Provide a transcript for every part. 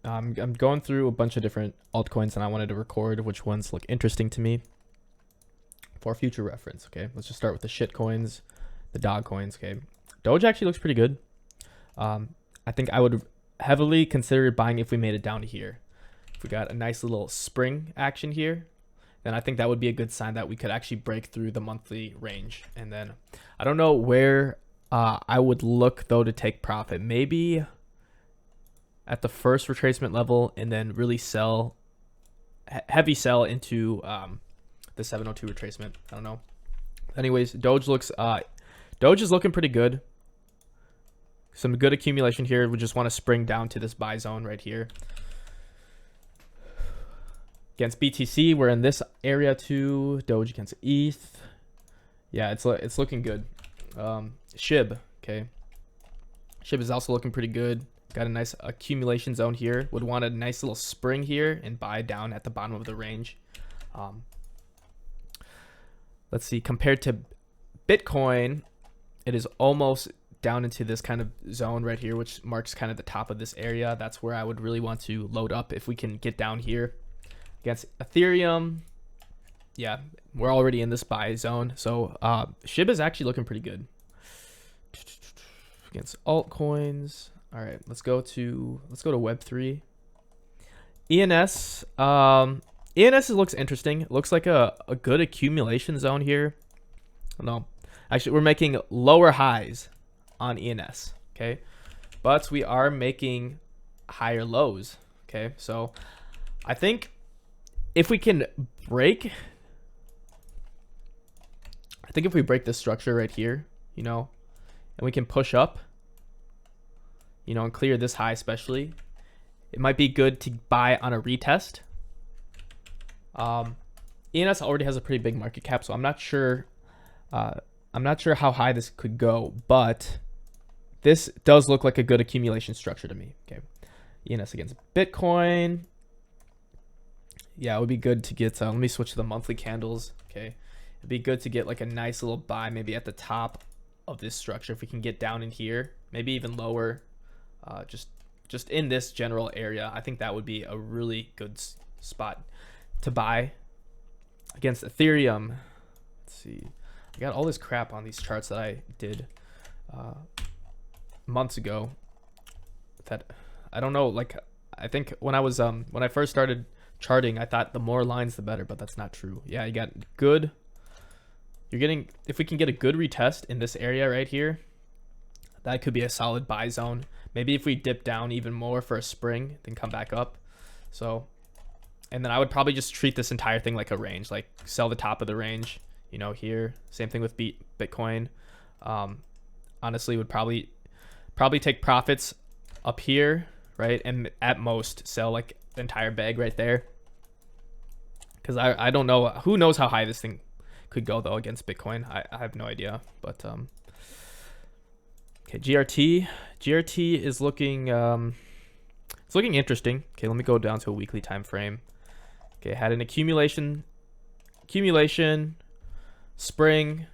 I'm going through a bunch of different altcoins, and I wanted to record which ones look interesting to me for future reference. Okay, let's just start with the shit coins, the dog coins. Okay, Doge actually looks pretty good. I think I would heavily consider buying if we made it down to here. If we got a nice little spring action here, then I think that would be a good sign that we could actually break through the monthly range. And then I don't know where I would look though to take profit. Maybe at the first retracement level, and then really sell, heavy sell into the 702 retracement. I don't know. Anyways, Doge is looking pretty good. Some good accumulation here. We just want to spring down to this buy zone right here. Against BTC, we're in this area too. Doge against ETH. Yeah, it's looking good. SHIB, okay. SHIB is also looking pretty good. Got a nice accumulation zone here. Would want a nice little spring here and buy down at the bottom of the range. Let's see, compared to Bitcoin, it is almost down into this kind of zone right here, which marks kind of the top of this area. That's where I would really want to load up if we can get down here. Against Ethereum, yeah, we're already in this buy zone. So SHIB is actually looking pretty good. Against altcoins. All right, let's go to Web3. ENS. ENS looks interesting. It looks like a good accumulation zone here. No, actually, we're making lower highs on ENS. Okay, but we are making higher lows. Okay, so I think if we can break, if we break this structure right here, and we can push up, and clear this high especially, it might be good to buy on a retest. ENS already has a pretty big market cap, so I'm not sure how high this could go, but this does look like a good accumulation structure to me. Okay, ENS against Bitcoin. Yeah, it would be good to get, let me switch to the monthly candles. Okay, it'd be good to get like a nice little buy maybe at the top of this structure. If we can get down in here, maybe even lower, just in this general area, I think that would be a really good spot to buy. Against Ethereum, let's see, I got all this crap on these charts that I did months ago that I don't know, like I think when I first started charting, I thought the more lines the better, but that's not true. Yeah, you got good, if we can get a good retest in this area right here, that could be a solid buy zone. Maybe if we dip down even more for a spring, then come back up. So, and then I would probably just treat this entire thing like a range, like sell the top of the range, here. Same thing with Bitcoin. Honestly, would probably take profits up here, right? And at most sell like the entire bag right there. Because I don't know, who knows how high this thing could go though against Bitcoin. I have no idea, but okay, GRT is looking it's looking interesting. Okay, let me go down to a weekly time frame. Okay, had an accumulation, spring,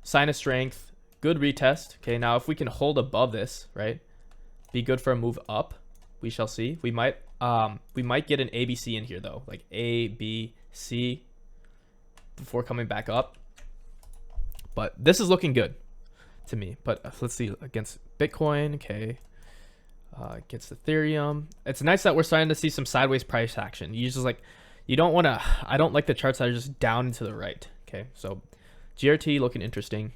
sign of strength, good retest. Okay, now if we can hold above this, right, be good for a move up. We shall see. We might get an ABC in here though, like A, B, C, before coming back up. But this is looking good to me. But let's see, against Bitcoin, okay, against Ethereum, it's nice that we're starting to see some sideways price action. I don't like the charts that are just down and to the right. Okay, so GRT looking interesting.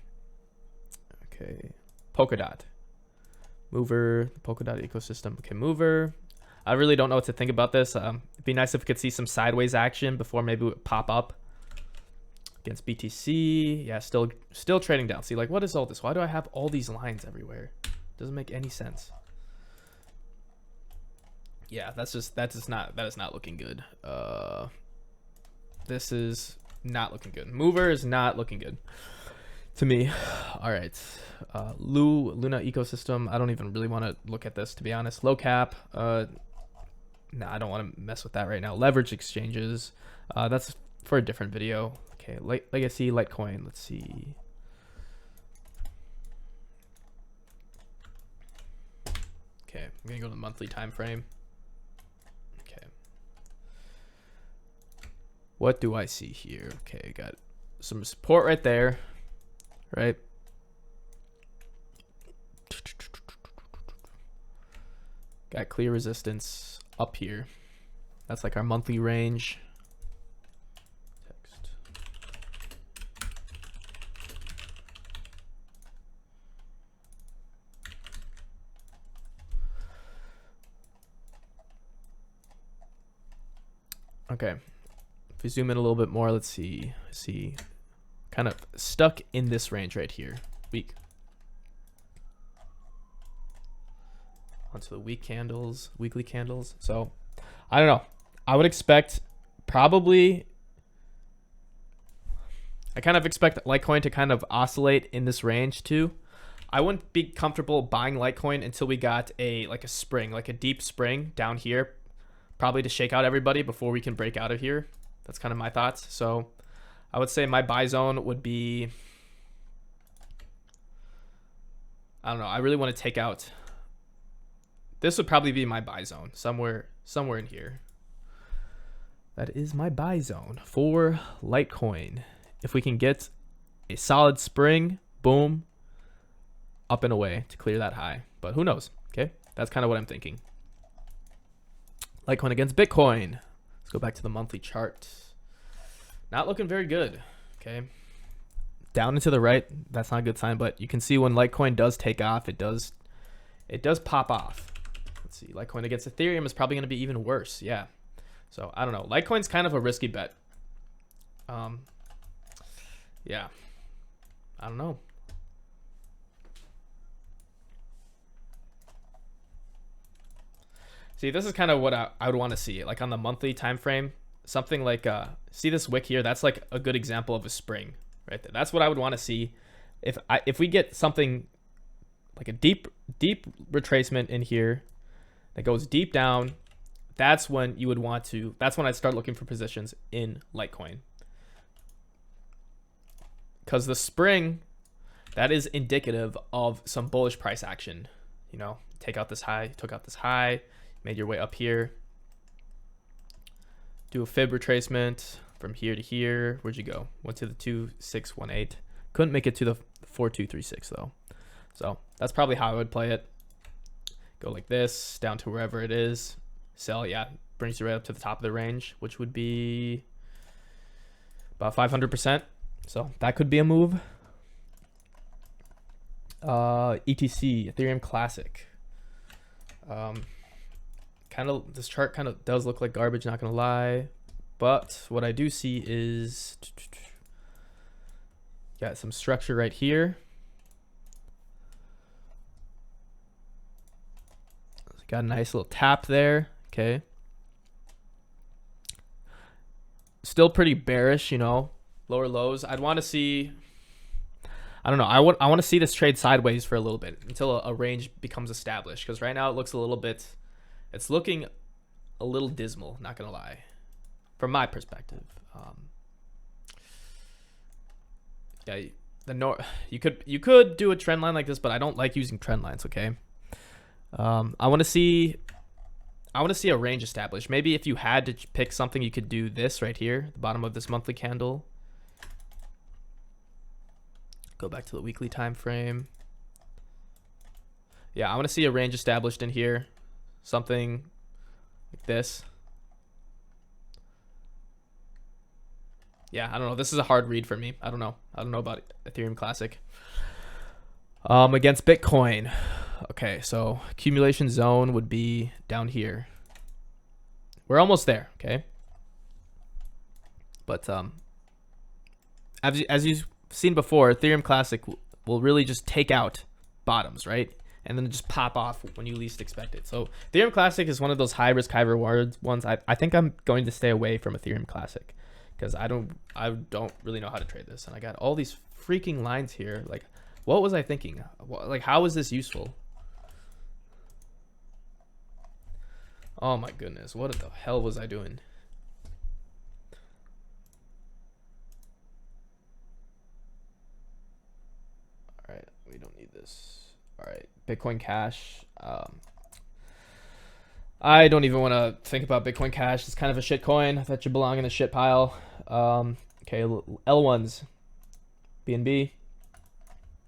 Okay, Polkadot. Mover, the Polkadot ecosystem. Okay, Mover. I really don't know what to think about this. It'd be nice if we could see some sideways action before maybe we pop up. Against BTC, yeah, still trading down. See, like, what is all this? Why do I have all these lines everywhere? Doesn't make any sense. Yeah, that is not looking good. This is not looking good. Mover is not looking good to me. All right, Luna ecosystem. I don't even really want to look at this, to be honest. Low cap. No, I don't want to mess with that right now. Leverage exchanges. That's for a different video. Okay, legacy Litecoin. Let's see. Okay, I'm gonna go to the monthly time frame. What do I see here? Okay, got some support right there, right? Got clear resistance up here. That's like our monthly range. Text. Okay. If we zoom in a little bit more, let's see. Kind of stuck in this range right here. Week. Onto the weekly candles. So I don't know. I would expect probably, I kind of expect Litecoin to kind of oscillate in this range too. I wouldn't be comfortable buying Litecoin until we got like a spring, like a deep spring down here, probably to shake out everybody before we can break out of here. That's kind of my thoughts. So I would say my buy zone would be, I don't know. I really want to take out, this would probably be my buy zone somewhere in here. That is my buy zone for Litecoin. If we can get a solid spring, boom, up and away to clear that high. But who knows? Okay, that's kind of what I'm thinking. Litecoin against Bitcoin. Let's go back to the monthly chart. Not looking very good. Okay, down and to the right. That's not a good sign. But you can see when Litecoin does take off, it does pop off. Let's see. Litecoin against Ethereum is probably going to be even worse. Yeah. So I don't know. Litecoin's kind of a risky bet. Yeah. I don't know. See, this is kind of what I would want to see. Like on the monthly time frame, something like see this wick here. That's like a good example of a spring right there. That's what I would want to see. If we get something like a deep retracement in here that goes deep down, that's when you would want to, that's when I'd start looking for positions in Litecoin. Because the spring, that is indicative of some bullish price action. You know, take out this high, took out this high, made your way up here. Do a fib retracement from here to here. Where'd you go? Went to the 2618. Couldn't make it to the 4236 though. So that's probably how I would play it. Go like this, down to wherever it is. Sell, yeah, brings you right up to the top of the range, which would be about 500%. So that could be a move. ETC, Ethereum Classic. Kind of, this chart kind of does look like garbage, not gonna lie. But what I do see is, got some structure right here. Got a nice little tap there. Okay. Still pretty bearish, you know, lower lows. I'd want to see, I don't know. I want to see this trade sideways for a little bit until a range becomes established. Because right now it looks a little bit, it's looking a little dismal, not going to lie, from my perspective. Yeah, you could do a trend line like this, but I don't like using trend lines, okay? I want to see a range established. Maybe if you had to pick something, you could do this right here, the bottom of this monthly candle. Go back to the weekly time frame. Yeah, I want to see a range established in here, something like this. Yeah, I don't know. This is a hard read for me. I don't know about Ethereum Classic. Against Bitcoin. Okay, so accumulation zone would be down here. We're almost there, okay? But as you've seen before, Ethereum Classic will really just take out bottoms, right? And then just pop off when you least expect it. So Ethereum Classic is one of those high risk, high reward ones. I think I'm going to stay away from Ethereum Classic because I don't really know how to trade this. And I got all these freaking lines here. Like, what was I thinking? Like, how is this useful? Oh my goodness, what the hell was I doing? All right, we don't need this. All right, Bitcoin Cash. I don't even want to think about Bitcoin Cash. It's kind of a shit coin that should belong in a shit pile. Okay, L1s, BNB.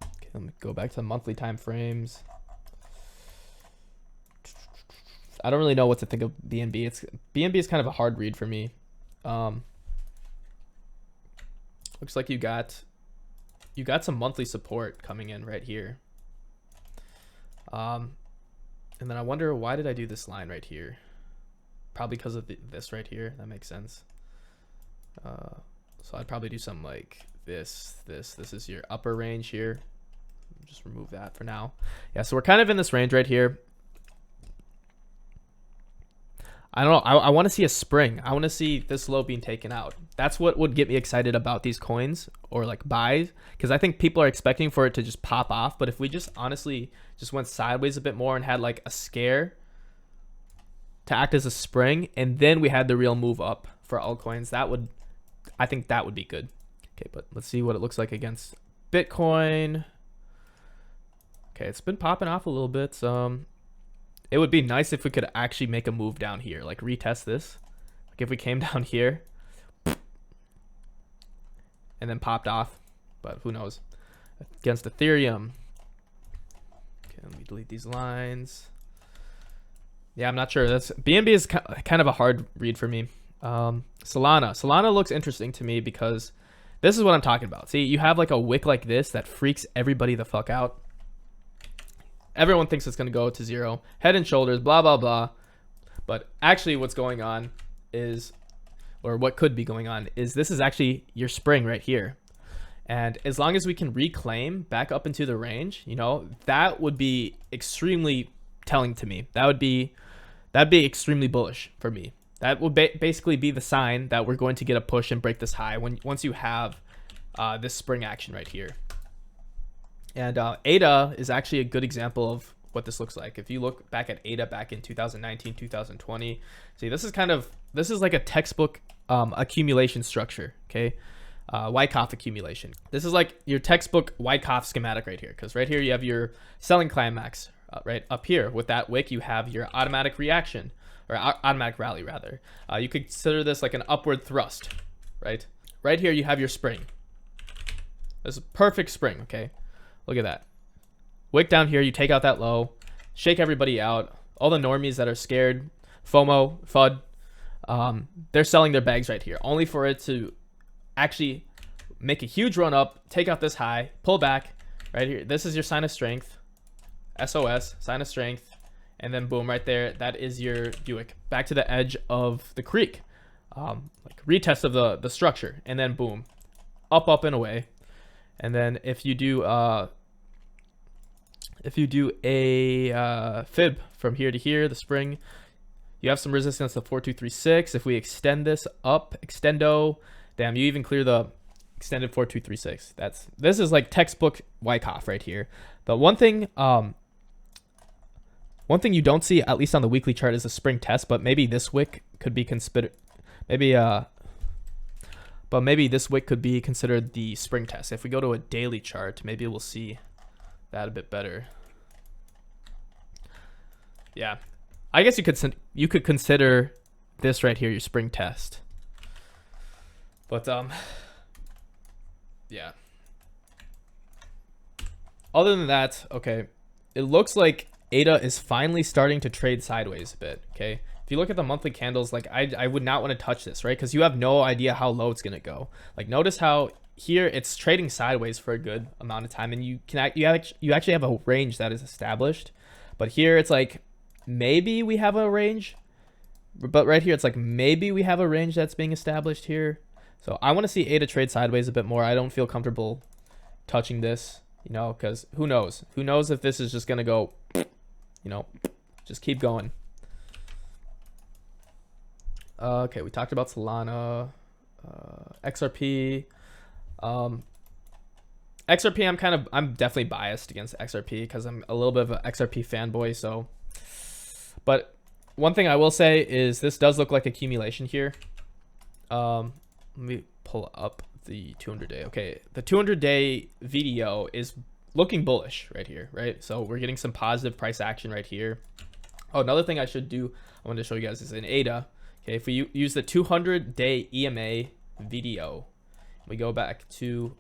Okay, let me go back to the monthly time frames. I don't really know what to think of BNB. BNB is kind of a hard read for me. Looks like you got some monthly support coming in right here. And then I wonder, why did I do this line right here? Probably because of this right here. That makes sense. So I'd probably do something like this. This is your upper range here. Just remove that for now. Yeah, so we're kind of in this range right here. I don't know. I want to see a spring. I want to see this low being taken out. That's what would get me excited about these coins, or like buys, because I think people are expecting for it to just pop off. But if we just honestly just went sideways a bit more and had like a scare to act as a spring, and then we had the real move up for altcoins, I think that would be good. Okay, but let's see what it looks like against Bitcoin. Okay, it's been popping off a little bit. It would be nice if we could actually make a move down here, like retest this. Like if we came down here and then popped off, but who knows. Against Ethereum. Okay, let me delete these lines. Yeah, I'm not sure. BNB is kind of a hard read for me. Solana looks interesting to me because this is what I'm talking about. See, you have like a wick like this that freaks everybody the fuck out. Everyone thinks it's going to go to zero, head and shoulders, blah, blah, blah. But actually what's going on is, or what could be going on is, this is actually your spring right here. And as long as we can reclaim back up into the range, you know, that would be extremely telling to me. That'd be extremely bullish for me. That would basically be the sign that we're going to get a push and break this high once you have this spring action right here. And ADA is actually a good example of what this looks like. If you look back at ADA back in 2019, 2020, see, this is like a textbook accumulation structure, okay? Wyckoff accumulation. This is like your textbook Wyckoff schematic right here, because right here you have your selling climax. Right up here with that wick, you have your automatic reaction, or automatic rally rather. You could consider this like an upward thrust, right? Right here you have your spring. This is a perfect spring, okay? Look at that. Wick down here, you take out that low, shake everybody out. All the normies that are scared, FOMO, FUD, they're selling their bags right here, only for it to actually make a huge run up, take out this high, pull back right here. This is your sign of strength, SOS, sign of strength, and then boom, right there, that is your Buick. Back to the edge of the creek, like retest of the structure, and then boom, up and away. And then if you do a fib from here to here, the spring, you have some resistance to 4236. If we extend this up, extendo, damn, you even clear the extended 4236. This is like textbook Wyckoff right here. The one thing you don't see, at least on the weekly chart, is a spring test, but maybe this wick could be considered, maybe this wick could be considered the spring test. If we go to a daily chart, maybe we'll see that a bit better. Yeah, I guess you could consider this right here your spring test. But yeah. Other than that, okay, it looks like ADA is finally starting to trade sideways a bit, okay? If you look at the monthly candles, like I would not want to touch this, right? Because you have no idea how low it's going to go. Like notice how here it's trading sideways for a good amount of time, and you actually have a range that is established. But here it's like maybe we have a range, but right here it's like maybe we have a range that's being established here. So I want to see ADA trade sideways a bit more. I don't feel comfortable touching this, you know, because who knows? Who knows if this is just going to go, you know, just keep going. Okay, we talked about Solana, XRP. XRP, I'm definitely biased against XRP because I'm a little bit of an XRP fanboy. So, but one thing I will say is this does look like accumulation here. Let me pull up the 200-day. Okay, the 200-day VDO is looking bullish right here, right? So we're getting some positive price action right here. Oh, another thing I should do, I wanted to show you guys, is in ADA. Okay, if we use the 200-day EMA video. We go back to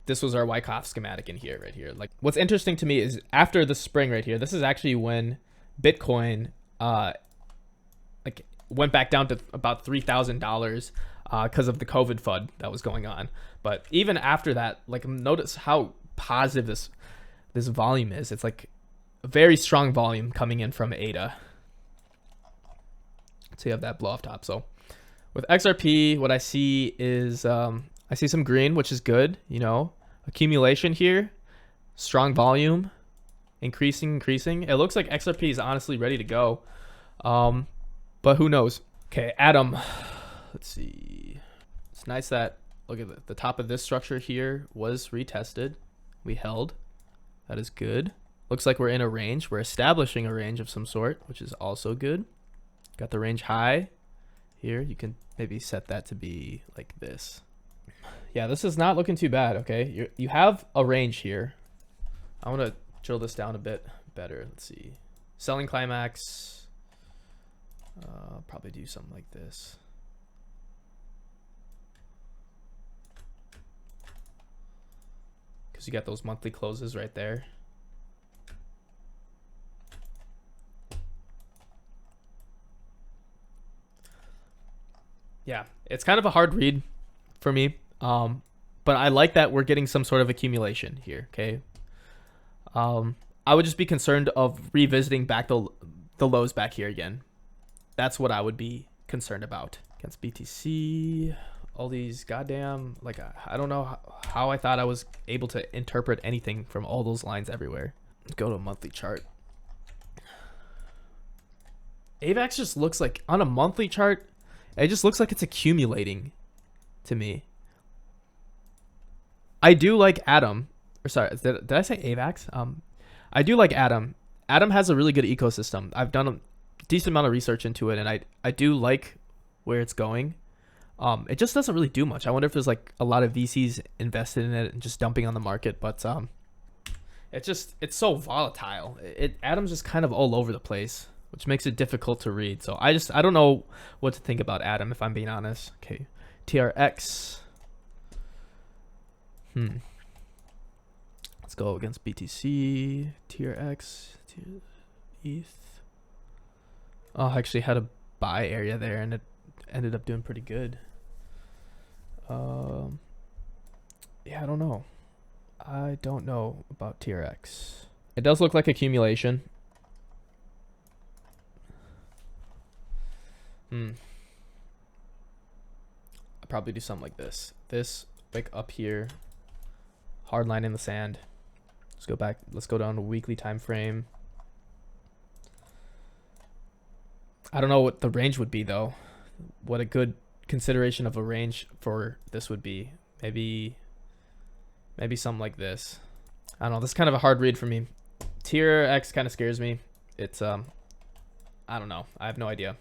this was our Wyckoff schematic in here, right here. Like, what's interesting to me is after the spring right here, this is actually when Bitcoin like went back down to about $3,000 because of the COVID FUD that was going on. But even after that, like, notice how positive this volume is. It's like a very strong volume coming in from ADA. So you have that blow off top. So with XRP, what I see is I see some green, which is good. You know, accumulation here, strong volume, increasing. It looks like XRP is honestly ready to go, but who knows? Okay, Atom. Let's see. It's nice that, look at the top of this structure here was retested. We held. That is good. Looks like we're in a range. We're establishing a range of some sort, which is also good. Got the range high here. You can maybe set that to be like this. Yeah, this is not looking too bad. Okay, you have a range here. I want to drill this down a bit better. Let's see. Selling climax. Probably do something like this. Because you got those monthly closes right there. Yeah, it's kind of a hard read for me. But I like that we're getting some sort of accumulation here. Okay. I would just be concerned of revisiting back the lows back here again. That's what I would be concerned about. Against BTC, all these goddamn, like, I don't know how I thought I was able to interpret anything from all those lines everywhere. Let's go to a monthly chart. AVAX just looks like, on a monthly chart, it just looks like it's accumulating to me. I do like Atom. Or sorry, did I say AVAX? I do like Atom. Atom has a really good ecosystem. I've done a decent amount of research into it, and I do like where it's going. It just doesn't really do much. I wonder if there's like a lot of VCs invested in it and just dumping on the market, but it's so volatile. Atom's just kind of all over the place, which makes it difficult to read. So I don't know what to think about Atom, if I'm being honest. Okay, TRX. Let's go against BTC, TRX, ETH. Oh, I actually had a buy area there, and it ended up doing pretty good. Yeah, I don't know. I don't know about TRX. It does look like accumulation. I'll probably do something like this. This, like up here, hard line in the sand. Let's go back. Let's go down to weekly time frame. I don't know what the range would be though. What a good consideration of a range for this would be. Maybe something like this. I don't know. This is kind of a hard read for me. Tier X kind of scares me. It's I don't know. I have no idea.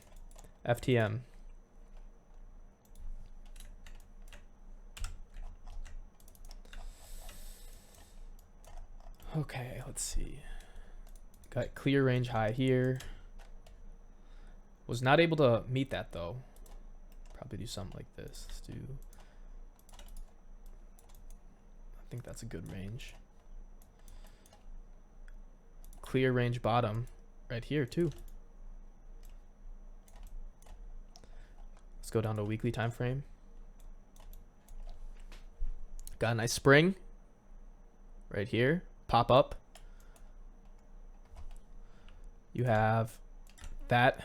FTM. Okay, let's see. Got clear range high here. Was not able to meet that though. Probably do something like this. Let's do. I think that's a good range. Clear range bottom right here too. Let's go down to a weekly time frame. Got a nice spring right here. Pop up. You have that.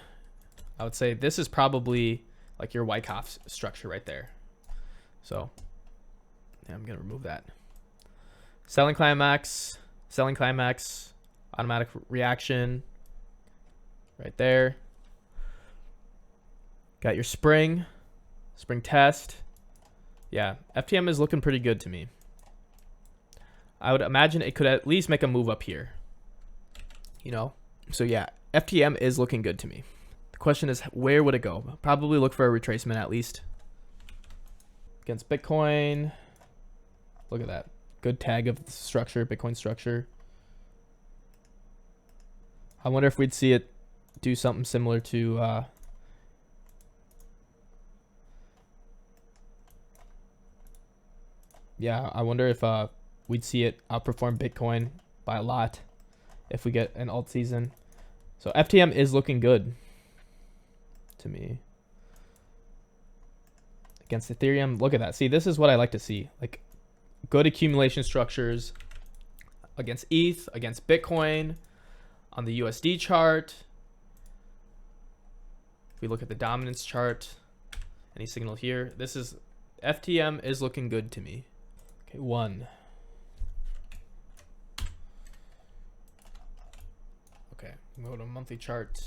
I would say this is probably like your Wyckoff structure right there. So yeah, I'm gonna remove that. Selling climax, automatic reaction right there. Got your spring test. Yeah, FTM is looking pretty good to me. I would imagine it could at least make a move up here. You know? So yeah, FTM is looking good to me. The question is, where would it go? Probably look for a retracement at least. Against Bitcoin. Look at that. Good tag of the structure, Bitcoin structure. I wonder if we'd see it do something similar to Yeah, I wonder if we'd see it outperform Bitcoin by a lot if we get an alt season. So FTM is looking good to me. Against Ethereum, look at that. See, this is what I like to see. Like good accumulation structures against ETH, against Bitcoin, on the USD chart. If we look at the dominance chart, any signal here, this is FTM is looking good to me. Okay, 1. Okay, go to monthly chart,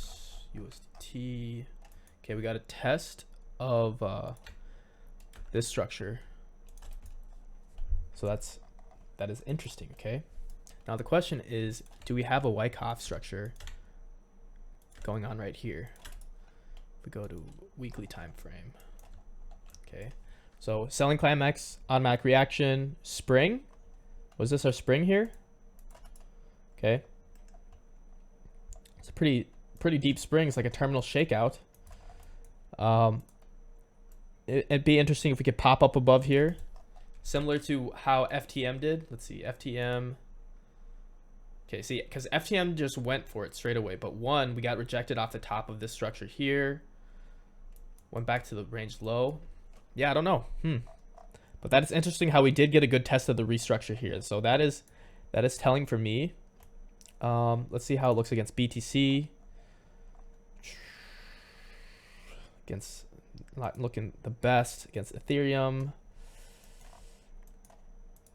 USDT. Okay, we got a test of this structure. So that is interesting. Okay, now the question is, do we have a Wyckoff structure going on right here? If we go to weekly time frame. Okay, so selling climax, automatic reaction, spring. Was this our spring here? Okay, it's a pretty deep spring. It's like a terminal shakeout. It'd be interesting if we could pop up above here, similar to how FTM did. Let's see, FTM. Okay, see, because FTM just went for it straight away, but we got rejected off the top of this structure here. Went back to the range low. Yeah, I don't know. But that is interesting how we did get a good test of the restructure here. So that is telling for me. Let's see how it looks against BTC. Against, not looking the best against Ethereum.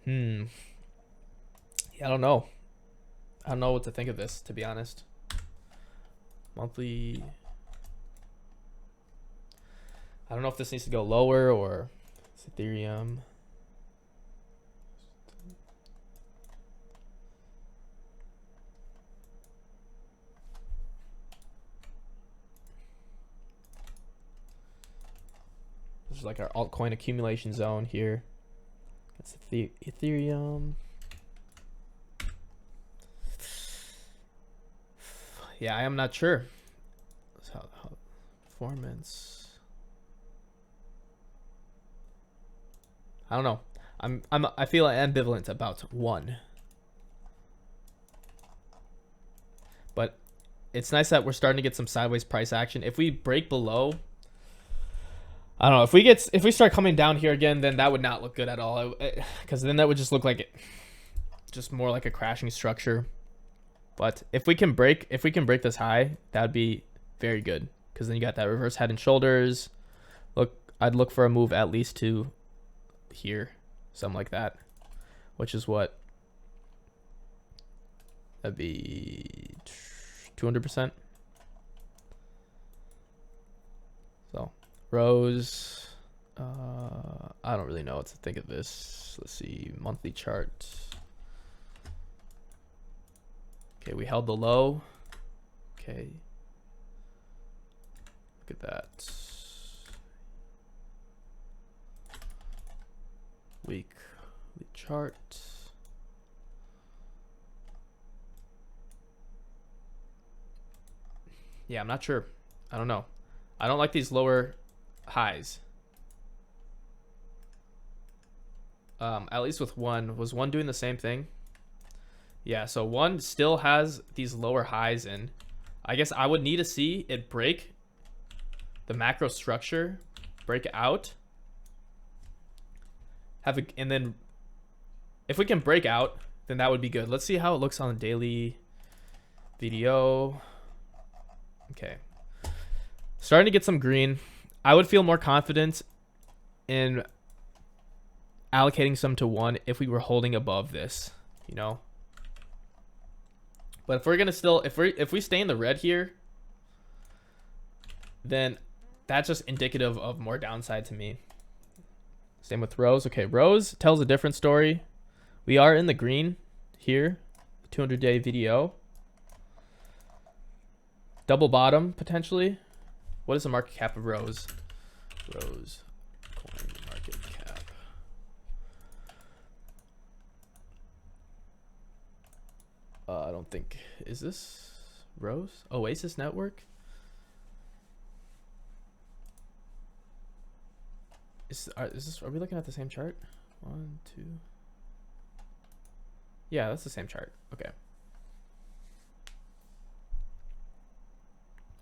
Yeah, I don't know. I don't know what to think of this, to be honest. Monthly. I don't know if this needs to go lower or it's Ethereum. This is like our altcoin accumulation zone here. That's Ethereum. Yeah, I am not sure. How performance. I don't know. I feel ambivalent about 1. But it's nice that we're starting to get some sideways price action. If we break below, I don't know, if we start coming down here again, then that would not look good at all. Because then that would just look like just more like a crashing structure. But if we can break this high, that'd be very good. Because then you got that reverse head and shoulders. I'd look for a move at least to here, something like that, which is what that'd be 200%. So Rose, I don't really know what to think of this. Let's see, monthly chart. Okay, we held the low. Okay, look at that. Weekly chart. Yeah, I'm not sure. I don't know. I don't like these lower highs. At least with 1. Was 1 doing the same thing? Yeah, so 1 still has these lower highs in. I guess I would need to see it break the macro structure, break out. And then if we can break out, then that would be good. Let's see how it looks on the daily video. Okay, starting to get some green. I would feel more confident in allocating some to 1 if we were holding above this, you know. But if we're gonna if we stay in the red here, then that's just indicative of more downside to me. Same with Rose. Okay, Rose tells a different story. We are in the green here, 200-day VDO. Double bottom, potentially. What is the market cap of Rose? Rose coin market cap. I don't think, is this Rose? Oasis Network? Are we looking at the same chart? 1, 2. Yeah, that's the same chart. Okay.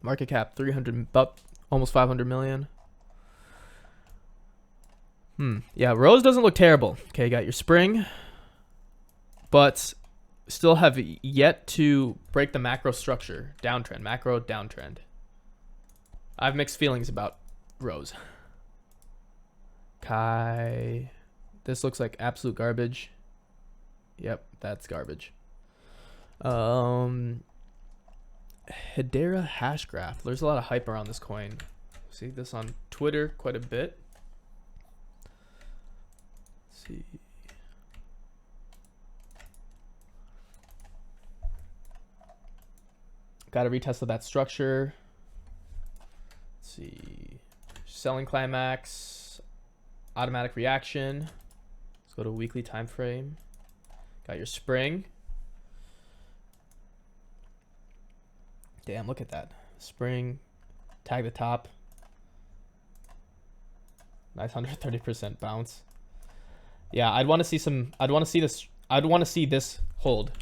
Market cap 300, about almost 500 million. Yeah, Rose doesn't look terrible. Okay, you got your spring, but still have yet to break the macro structure. Downtrend, macro downtrend. I have mixed feelings about Rose. Kai. This looks like absolute garbage. Yep, that's garbage. Hedera hash graph. There's a lot of hype around this coin. See this on Twitter quite a bit. Let's see. Got a retest of that structure. Let's see. Selling climax. Automatic reaction. Let's go to weekly time frame. Got your spring. Damn, look at that. Spring. Tag the top. Nice 130% bounce. Yeah, I'd want to see some. I'd want to see this. I'd want to see this hold.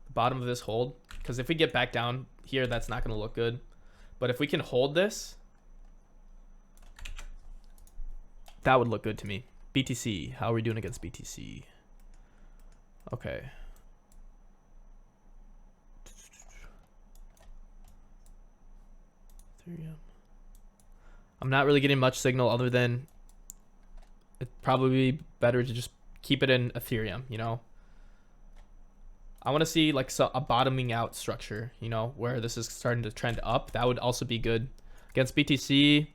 The bottom of this hold. Because if we get back down here, that's not going to look good. But if we can hold this, that would look good to me. BTC. How are we doing against BTC? Okay. Ethereum. I'm not really getting much signal other than it'd probably be better to just keep it in Ethereum, you know? I want to see like a bottoming out structure, you know, where this is starting to trend up. That would also be good. Against BTC,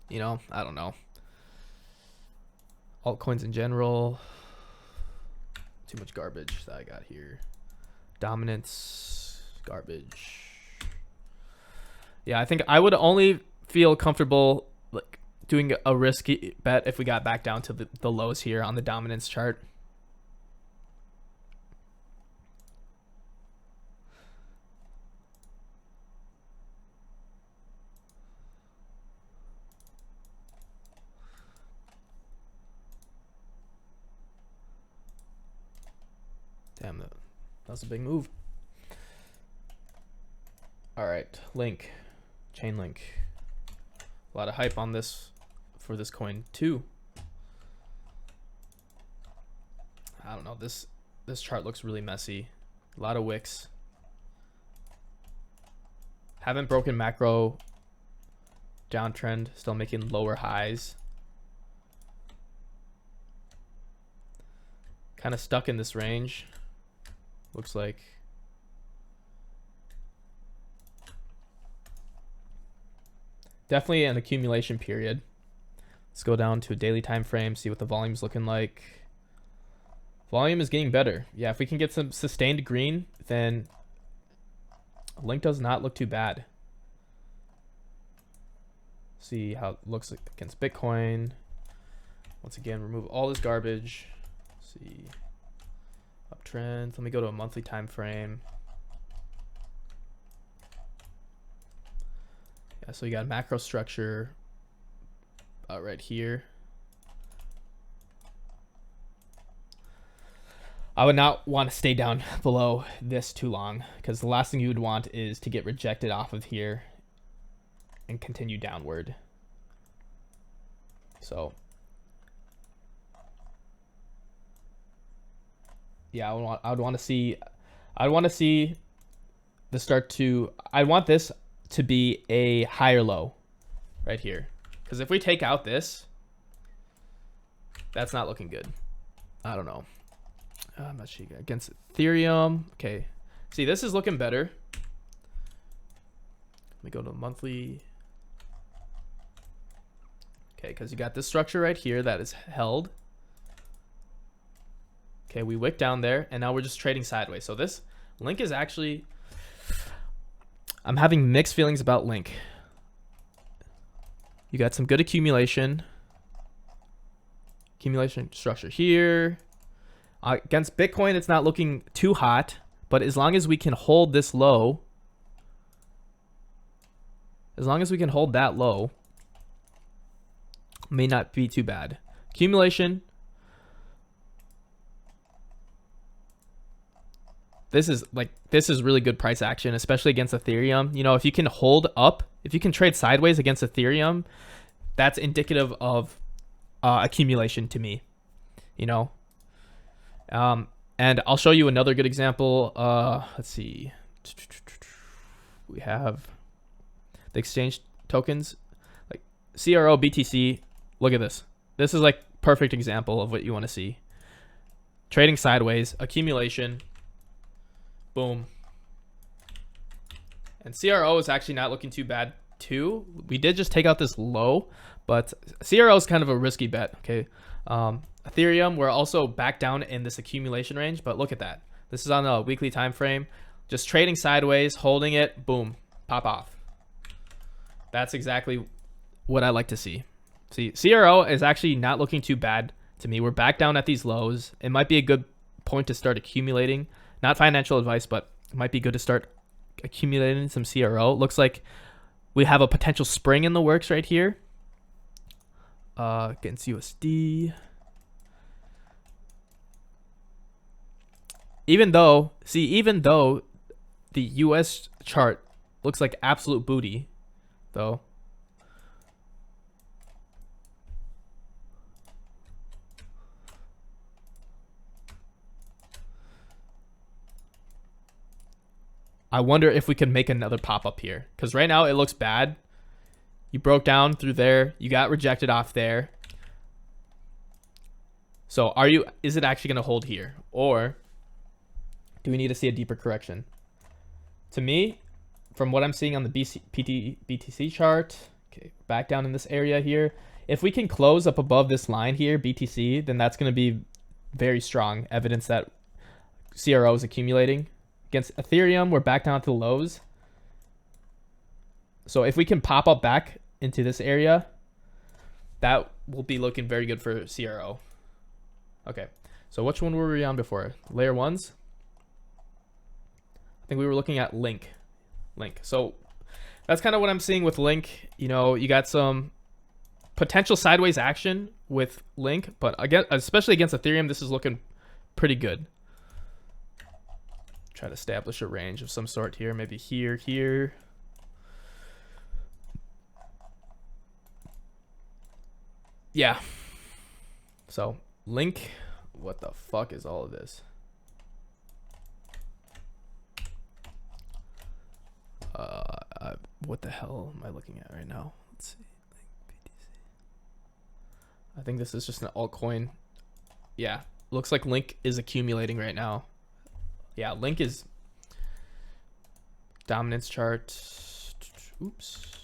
you know, I don't know. Altcoins in general. Too much garbage that I got here. Dominance, garbage. Yeah, I think I would only feel comfortable like doing a risky bet if we got back down to the lows here on the dominance chart. Damn, that was a big move. All right, link, chain link. A lot of hype on this for this coin too. I don't know. This chart looks really messy. A lot of wicks. Haven't broken macro downtrend. Still making lower highs. Kind of stuck in this range. Looks like. Definitely an accumulation period. Let's go down to a daily time frame, see what the volume's looking like. Volume is getting better. Yeah, if we can get some sustained green, then Link does not look too bad. See how it looks like against Bitcoin. Once again, remove all this garbage. See. Uptrends. Let me go to a monthly time frame. Yeah, so you got macro structure right here. I would not want to stay down below this too long, because the last thing you would want is to get rejected off of here and continue downward. So yeah, I would want to see the start to, I want this to be a higher low right here, because if we take out this, that's not looking good. I don't know. I'm not sure against Ethereum. Okay, see, this is looking better. Let me go to monthly. Okay, because you got this structure right here that is held. Okay, we wick down there, and now we're just trading sideways. So this Link is actually, I'm having mixed feelings about Link. You got some good accumulation structure here. Against Bitcoin, it's not looking too hot, but as long as we can hold this low, as long as we can hold that low, may not be too bad. accumulation. This is really good price action, especially against Ethereum. You know, if you can hold up, if you can trade sideways against Ethereum, that's indicative of accumulation to me, you know. And I'll show you another good example. Let's see. We have the exchange tokens like CRO, BTC. Look at this. This is like perfect example of what you want to see. Trading sideways, accumulation. Boom. And CRO is actually not looking too bad too. We did just take out this low, but CRO is kind of a risky bet. Okay. Ethereum, we're also back down in this accumulation range, but look at that. This is on a weekly time frame. Just trading sideways, holding it, boom, pop off. That's exactly what I like to see. See, CRO is actually not looking too bad to me. We're back down at these lows. It might be a good point to start accumulating. Not financial advice, but it might be good to start accumulating some CRO. Looks like we have a potential spring in the works right here. Against USD. Even though the US chart looks like absolute booty, though. I wonder if we can make another pop up here, because right now it looks bad. You broke down through there. You got rejected off there. So is it actually going to hold here? Or do we need to see a deeper correction? To me, from what I'm seeing on the BTC chart, okay, back down in this area here. If we can close up above this line here, BTC, then that's going to be very strong evidence that CRO is accumulating. Against Ethereum, we're back down to the lows. So if we can pop up back into this area, that will be looking very good for CRO. Okay, so which one were we on before? Layer ones? I think we were looking at Link. So that's kind of what I'm seeing with Link. You know, you got some potential sideways action with Link, but again, especially against Ethereum, this is looking pretty good. Try to establish a range of some sort here, maybe here. Yeah. So Link, what the fuck is all of this? What the hell am I looking at right now? Let's see. I think this is just an altcoin. Yeah, looks like Link is accumulating right now. Yeah, Link is dominance chart. Oops.